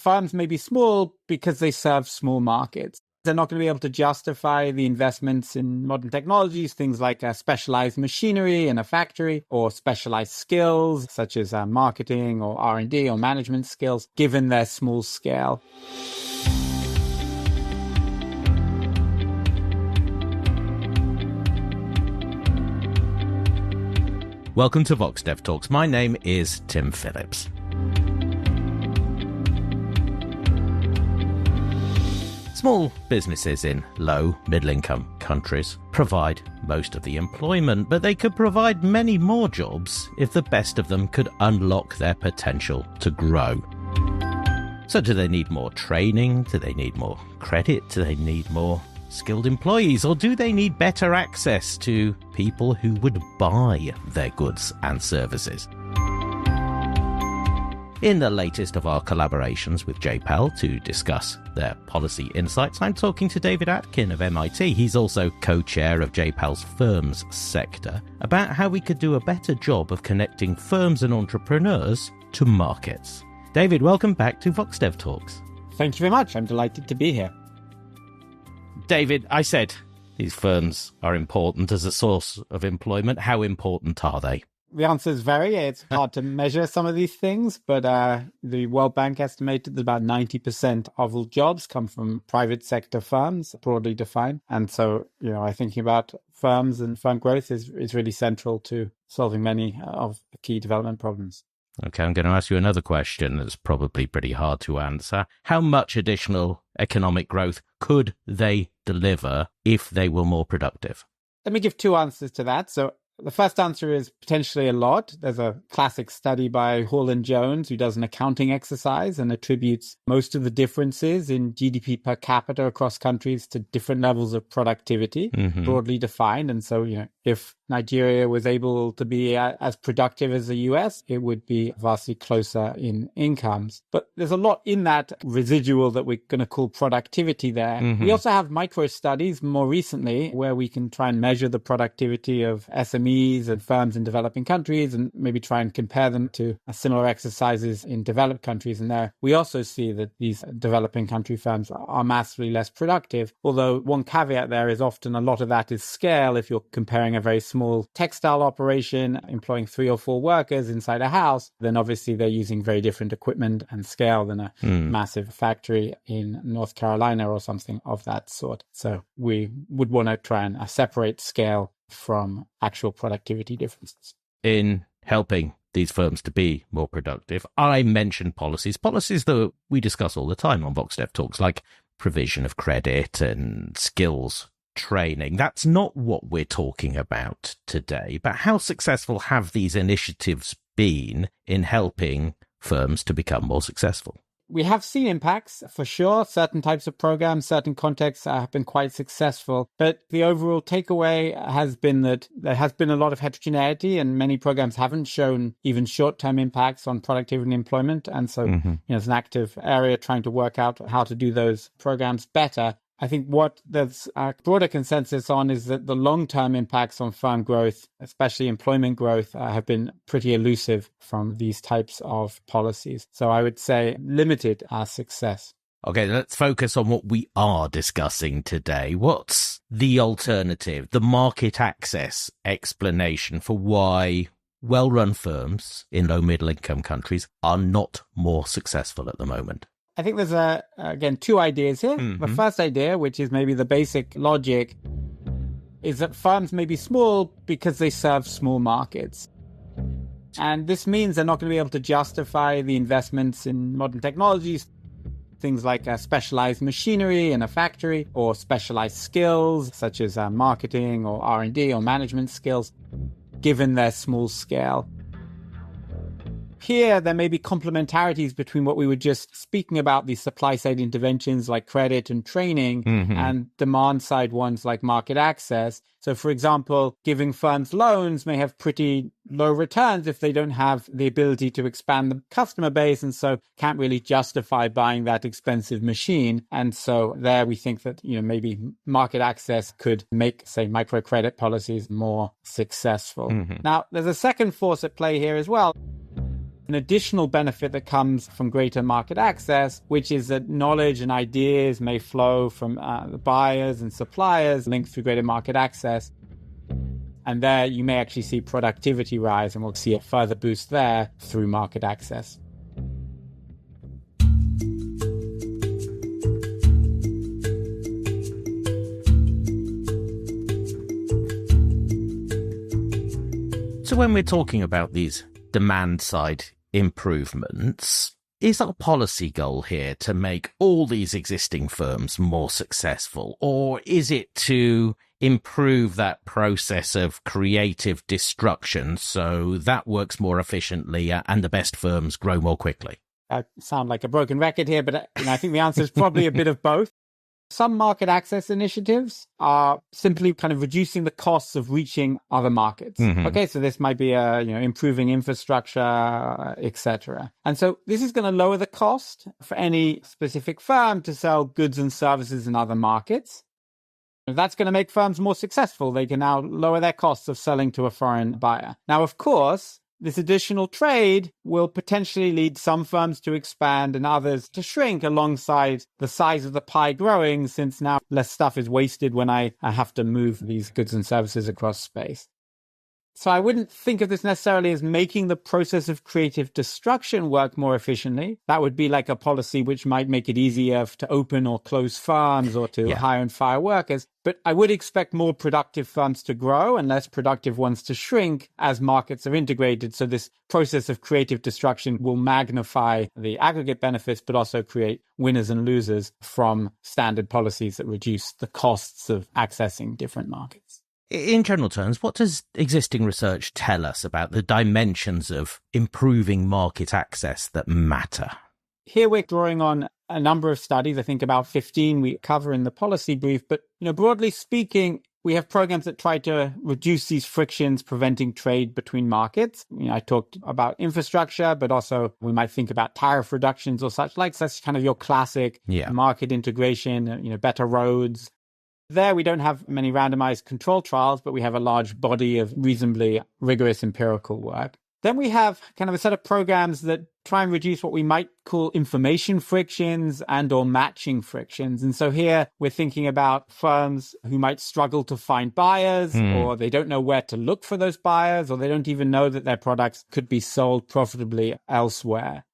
firms may be small because they serve small markets. They're not going to be able to justify the investments in modern technologies, things like specialized machinery in a factory or specialized skills such as marketing or R&D or management skills, given their small scale. Welcome to Vox Dev Talks. My name is Tim Phillips. Small businesses in low, middle-income countries provide most of the employment, but they could provide many more jobs if the best of them could unlock their potential to grow. So do they need more training? Do they need more credit? Do they need more skilled employees? Or do they need better access to people who would buy their goods and services? In the latest of our collaborations with JPEL to discuss their policy insights, I'm talking to David Atkin of MIT. He's also co-chair of JPEL's firms sector, about how we could do a better job of connecting firms and entrepreneurs to markets. David, welcome back to Vox Dev Talks. Thank you very much. I'm delighted to be here. David, I said these firms are important as a source of employment. How important are they? The answer is very. It's hard to measure some of these things, but the World Bank estimated that about 90% of all jobs come from private sector firms, broadly defined. And so, I think about firms and firm growth is really central to solving many of the key development problems. Okay, I'm going to ask you another question that's probably pretty hard to answer. How much additional economic growth could they deliver if they were more productive? Let me give two answers to that. So the first answer is potentially a lot. There's a classic study by Hall and Jones who does an accounting exercise and attributes most of the differences in GDP per capita across countries to different levels of productivity, broadly defined. And so, if Nigeria was able to be as productive as the US, it would be vastly closer in incomes. But there's a lot in that residual that we're going to call productivity there. We also have micro studies more recently where we can try and measure the productivity of SMEs and firms in developing countries and maybe try and compare them to similar exercises in developed countries. And there we also see that these developing country firms are massively less productive. Although one caveat there is often a lot of that is scale. If you're comparing a very small textile operation employing 3 or 4 workers inside a house, then obviously they're using very different equipment and scale than a massive factory in North Carolina or something of that sort. So we would want to try and separate scale from actual productivity differences. In helping these firms to be more productive, I mentioned policies that we discuss all the time on Vox Dev Talks, like provision of credit and skills training. That's not what we're talking about today, but how successful have these initiatives been in helping firms to become more successful? We have seen impacts for sure. Certain types of programs, certain contexts have been quite successful. But the overall takeaway has been that there has been a lot of heterogeneity and many programs haven't shown even short-term impacts on productivity and employment. And so it's an active area trying to work out how to do those programs better. I think what there's a broader consensus on is that the long-term impacts on firm growth, especially employment growth, have been pretty elusive from these types of policies. So I would say limited success. Okay, let's focus on what we are discussing today. What's the alternative, the market access explanation for why well-run firms in low middle-income countries are not more successful at the moment? I think there's, again, two ideas here. The first idea, which is maybe the basic logic, is that firms may be small because they serve small markets. And this means they're not going to be able to justify the investments in modern technologies, things like specialized machinery in a factory or specialized skills such as marketing or R&D or management skills, given their small scale. Here, there may be complementarities between what we were just speaking about, these supply-side interventions like credit and training, and demand-side ones like market access. So, for example, giving firms loans may have pretty low returns if they don't have the ability to expand the customer base, and so can't really justify buying that expensive machine. And so there we think that, maybe market access could make, say, microcredit policies more successful. Now, there's a second force at play here as well. an additional benefit that comes from greater market access, which is that knowledge and ideas may flow from the buyers and suppliers linked through greater market access. And there you may actually see productivity rise, and we'll see a further boost there through market access. So when we're talking about these demand side improvements, is our policy goal here to make all these existing firms more successful, or is it to improve that process of creative destruction so that works more efficiently and the best firms grow more quickly? I sound like a broken record here, but I think the answer is probably a bit of both. Some market access initiatives are simply kind of reducing the costs of reaching other markets. Okay, so this might be improving infrastructure, etc. And so this is going to lower the cost for any specific firm to sell goods and services in other markets. That's going to make firms more successful. They can now lower their costs of selling to a foreign buyer. Now, of course, this additional trade will potentially lead some firms to expand and others to shrink alongside the size of the pie growing, since now less stuff is wasted when I have to move these goods and services across space. So I wouldn't think of this necessarily as making the process of creative destruction work more efficiently. That would be like a policy which might make it easier to open or close farms or to hire and fire workers. But I would expect more productive firms to grow and less productive ones to shrink as markets are integrated. So this process of creative destruction will magnify the aggregate benefits, but also create winners and losers from standard policies that reduce the costs of accessing different markets. In general terms, what does existing research tell us about the dimensions of improving market access that matter? Here we're drawing on a number of studies, I think about 15 we cover in the policy brief. But, broadly speaking, we have programs that try to reduce these frictions, preventing trade between markets. I talked about infrastructure, but also we might think about tariff reductions or such like. So that's kind of your classic market integration, better roads. There, we don't have many randomized control trials, but we have a large body of reasonably rigorous empirical work. Then we have kind of a set of programs that try and reduce what we might call information frictions and or matching frictions. And so here we're thinking about firms who might struggle to find buyers, or they don't know where to look for those buyers, or they don't even know that their products could be sold profitably elsewhere.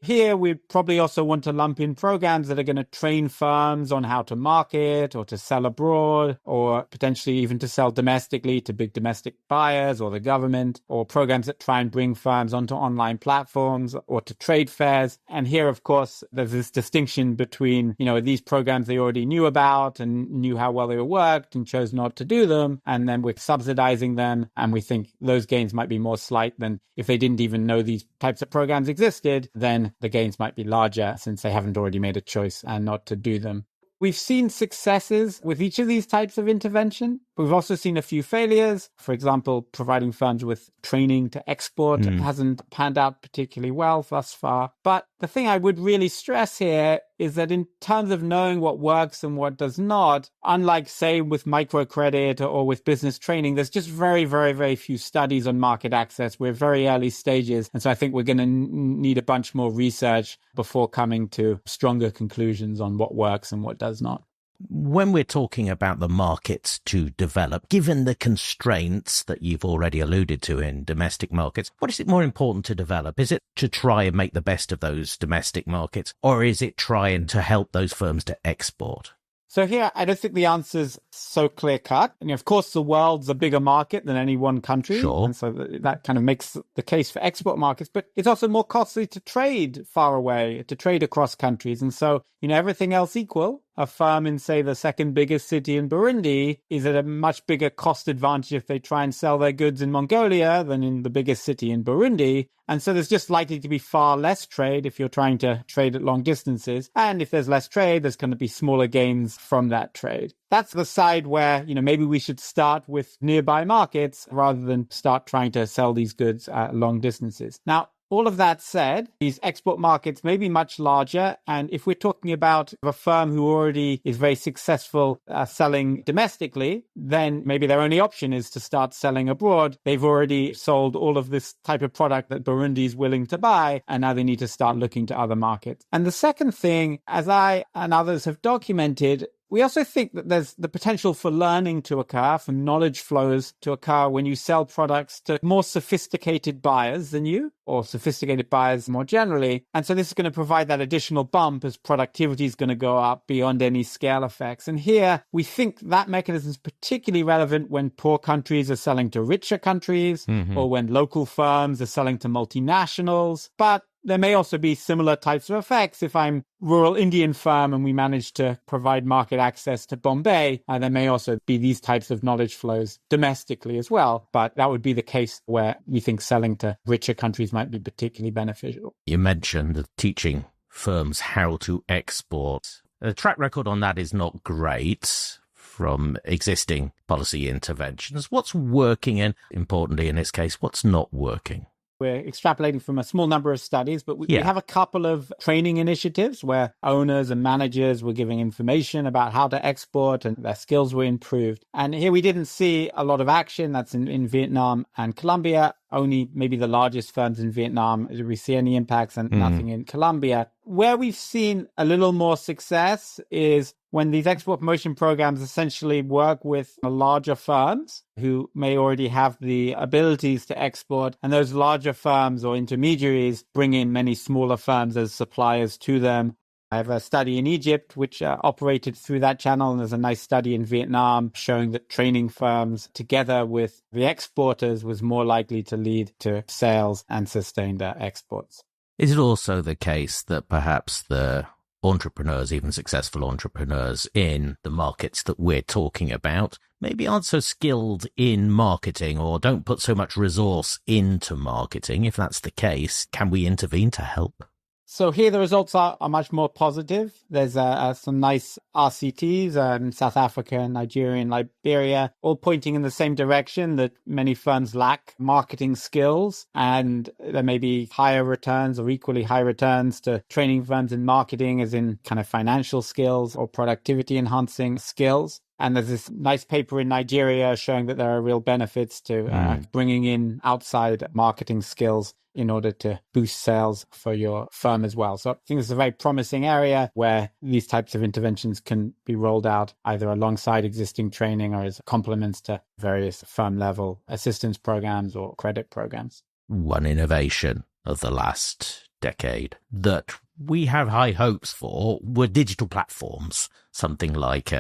Here, we probably also want to lump in programs that are going to train firms on how to market or to sell abroad, or potentially even to sell domestically to big domestic buyers or the government, or programs that try and bring firms onto online platforms or to trade fairs. And here, of course, there's this distinction between, these programs they already knew about and knew how well they worked and chose not to do them. And then we're subsidizing them. And we think those gains might be more slight than if they didn't even know these types of programs existed, then the gains might be larger since they haven't already made a choice and not to do them. We've seen successes with each of these types of intervention, but we've also seen a few failures. For example, providing firms with training to export hasn't panned out particularly well thus far. But the thing I would really stress here is that in terms of knowing what works and what does not, unlike, say, with microcredit or with business training, there's just very, very, very few studies on market access. We're very early stages. And so I think we're going to need a bunch more research before coming to stronger conclusions on what works and what does not. When we're talking about the markets to develop, given the constraints that you've already alluded to in domestic markets, what is it more important to develop? Is it to try and make the best of those domestic markets, or is it trying to help those firms to export? So here, I don't think the answer's so clear-cut. And of course, the world's a bigger market than any one country. Sure. And so that kind of makes the case for export markets. But it's also more costly to trade far away, to trade across countries. And so, everything else equal, a firm in, say, the second biggest city in Burundi is at a much bigger cost advantage if they try and sell their goods in Mongolia than in the biggest city in Burundi. And so there's just likely to be far less trade if you're trying to trade at long distances. And if there's less trade, there's going to be smaller gains from that trade. That's the side where, maybe we should start with nearby markets rather than start trying to sell these goods at long distances. Now, All of that said, these export markets may be much larger. And if we're talking about a firm who already is very successful selling domestically, then maybe their only option is to start selling abroad. They've already sold all of this type of product that Burundi is willing to buy, and now they need to start looking to other markets. And the second thing, as I and others have documented, we also think that there's the potential for learning to occur, for knowledge flows to occur when you sell products to more sophisticated buyers than you, or sophisticated buyers more generally. And so this is going to provide that additional bump as productivity is going to go up beyond any scale effects. And here we think that mechanism is particularly relevant when poor countries are selling to richer countries, or when local firms are selling to multinationals. But there may also be similar types of effects. If I'm a rural Indian firm and we manage to provide market access to Bombay, there may also be these types of knowledge flows domestically as well. But that would be the case where we think selling to richer countries might be particularly beneficial. You mentioned teaching firms how to export. The track record on that is not great from existing policy interventions. What's working and, importantly in this case, what's not working? We're extrapolating from a small number of studies, but we have a couple of training initiatives where owners and managers were giving information about how to export and their skills were improved. And here we didn't see a lot of action. That's in Vietnam and Colombia. Only maybe the largest firms in Vietnam did we see any impacts, and nothing in Colombia. Where we've seen a little more success is when these export promotion programs essentially work with larger firms who may already have the abilities to export, and those larger firms or intermediaries bring in many smaller firms as suppliers to them. I have a study in Egypt which operated through that channel, and there's a nice study in Vietnam showing that training firms together with the exporters was more likely to lead to sales and sustained exports. Is it also the case that perhaps the entrepreneurs, even successful entrepreneurs in the markets that we're talking about, maybe aren't so skilled in marketing or don't put so much resource into marketing? If that's the case, can we intervene to help? So here the results are much more positive. There's some nice RCTs in South Africa, Nigeria, and Liberia, all pointing in the same direction, that many firms lack marketing skills, and there may be higher returns or equally high returns to training firms in marketing, as in kind of financial skills or productivity enhancing skills. And there's this nice paper in Nigeria showing that there are real benefits to bringing in outside marketing skills in order to boost sales for your firm as well. So I think it's a very promising area where these types of interventions can be rolled out either alongside existing training or as complements to various firm level assistance programs or credit programs. One innovation of the last decade that we have high hopes for were digital platforms, something like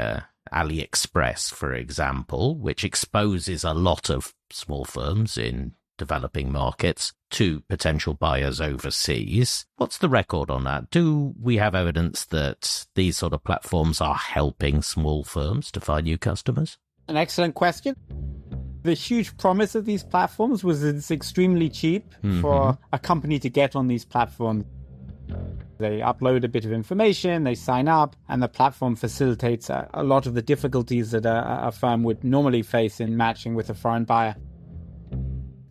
AliExpress, for example, which exposes a lot of small firms in developing markets to potential buyers overseas. What's the record on that? Do we have evidence that these sort of platforms are helping small firms to find new customers? An excellent question. The huge promise of these platforms was that it's extremely cheap for a company to get on these platforms. They upload a bit of information, they sign up, and the platform facilitates a lot of the difficulties that a firm would normally face in matching with a foreign buyer.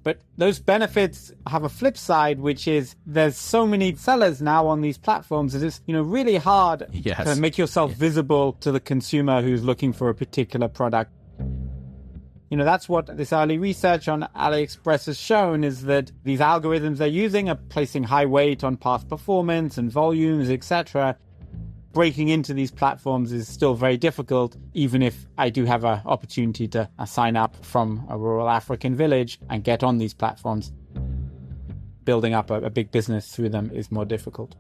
But those benefits have a flip side, which is there's so many sellers now on these platforms that it's really hard to make yourself visible to the consumer who's looking for a particular product. That's what this early research on AliExpress has shown, is that these algorithms they're using are placing high weight on past performance and volumes, etc. Breaking into these platforms is still very difficult, even if I do have an opportunity to sign up from a rural African village and get on these platforms. Building up a big business through them is more difficult.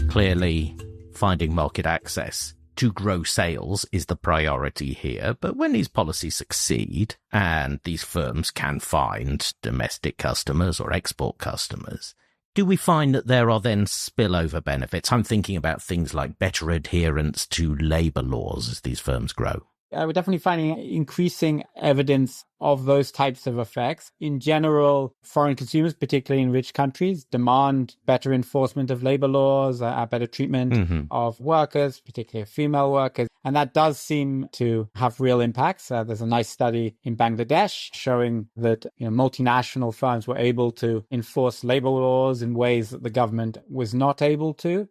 Clearly, finding market access to grow sales is the priority here, but when these policies succeed and these firms can find domestic customers or export customers, do we find that there are then spillover benefits? I'm thinking about things like better adherence to labour laws as these firms grow. We're definitely finding increasing evidence of those types of effects. In general, foreign consumers, particularly in rich countries, demand better enforcement of labor laws, better treatment of workers, particularly female workers. And that does seem to have real impacts. There's a nice study in Bangladesh showing that multinational firms were able to enforce labor laws in ways that the government was not able to.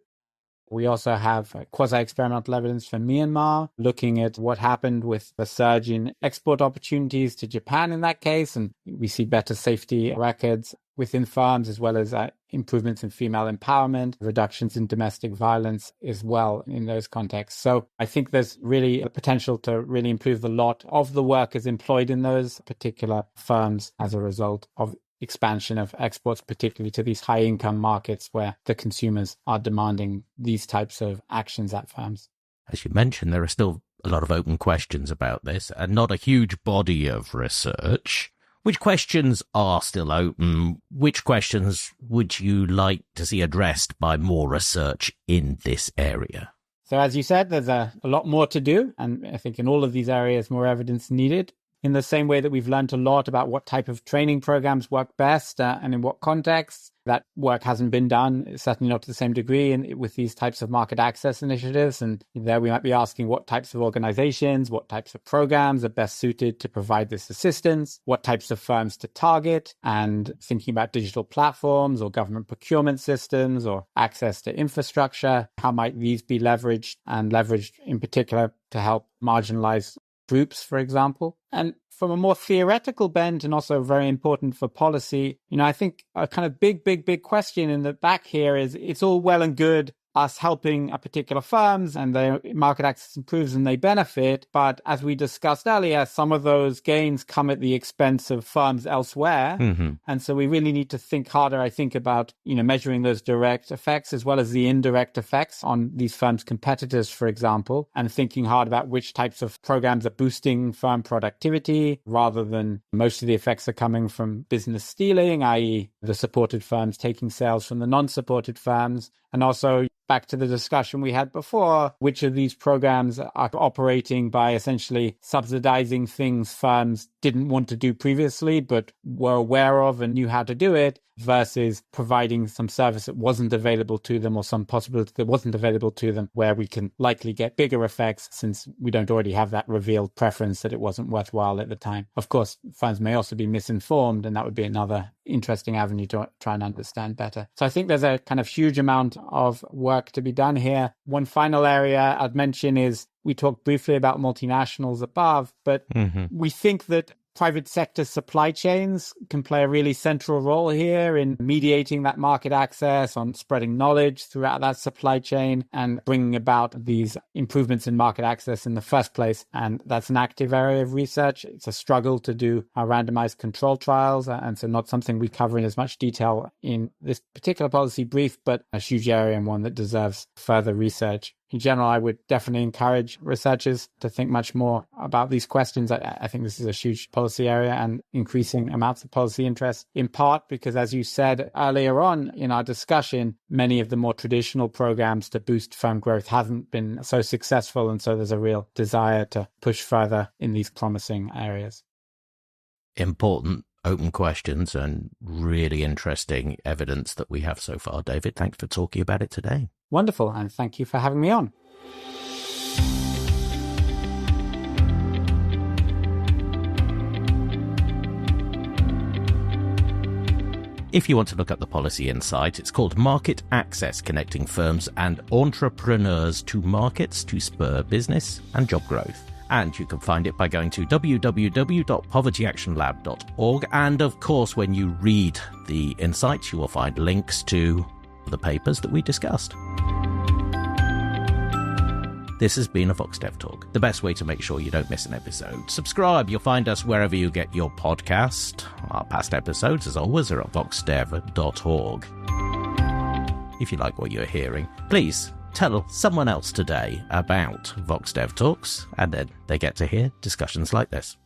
We also have quasi-experimental evidence from Myanmar, looking at what happened with the surge in export opportunities to Japan in that case. And we see better safety records within firms, as well as improvements in female empowerment, reductions in domestic violence as well in those contexts. So I think there's really a potential to really improve the lot of the workers employed in those particular firms as a result of expansion of exports, particularly to these high income markets where the consumers are demanding these types of actions at firms. As you mentioned, there are still a lot of open questions about this and not a huge body of research. Which questions are still open? Which questions would you like to see addressed by more research in this area? So as you said, there's a lot more to do. And I think in all of these areas, more evidence needed. In the same way that we've learned a lot about what type of training programs work best and in what contexts, that work hasn't been done, certainly not to the same degree with these types of market access initiatives. And there we might be asking what types of organizations, what types of programs are best suited to provide this assistance, what types of firms to target, and thinking about digital platforms or government procurement systems or access to infrastructure. How might these be leveraged in particular to help marginalized groups, for example? And from a more theoretical bent and also very important for policy, I think a kind of big question in the back here is it's all well and good us helping a particular firms and their market access improves and they benefit. But as we discussed earlier, some of those gains come at the expense of firms elsewhere. And so we really need to think harder, I think, about, measuring those direct effects as well as the indirect effects on these firms' competitors, for example, and thinking hard about which types of programs are boosting firm productivity rather than most of the effects are coming from business stealing, i.e. the supported firms taking sales from the non-supported firms. And also, back to the discussion we had before, which of these programs are operating by essentially subsidizing things firms didn't want to do previously, but were aware of and knew how to do it, versus providing some service that wasn't available to them or some possibility that wasn't available to them where we can likely get bigger effects since we don't already have that revealed preference that it wasn't worthwhile at the time. Of course, firms may also be misinformed, and that would be another interesting avenue to try and understand better. So I think there's a kind of huge amount of work to be done here. One final area I'd mention is we talked briefly about multinationals above, but we think that private sector supply chains can play a really central role here in mediating that market access, on spreading knowledge throughout that supply chain and bringing about these improvements in market access in the first place. And that's an active area of research. It's a struggle to do randomized control trials, and so not something we cover in as much detail in this particular policy brief, but a huge area and one that deserves further research. In general, I would definitely encourage researchers to think much more about these questions. I think this is a huge policy area and increasing amounts of policy interest, in part because, as you said earlier on in our discussion, many of the more traditional programs to boost firm growth haven't been so successful. And so there's a real desire to push further in these promising areas. Important open questions and really interesting evidence that we have so far. David, thanks for talking about it today. Wonderful, and thank you for having me on. If you want to look up the policy insight, it's called Market Access, Connecting Firms and Entrepreneurs to Markets to Spur Business and Job Growth. And you can find it by going to www.povertyactionlab.org. And of course, when you read the insights, you will find links to the papers that we discussed. This has been a VoxDev Talk, the best way to make sure you don't miss an episode. Subscribe. You'll find us wherever you get your podcast. Our past episodes, as always, are at voxdev.org. If you like what you're hearing, please tell someone else today about VoxDev Talks, and then they get to hear discussions like this.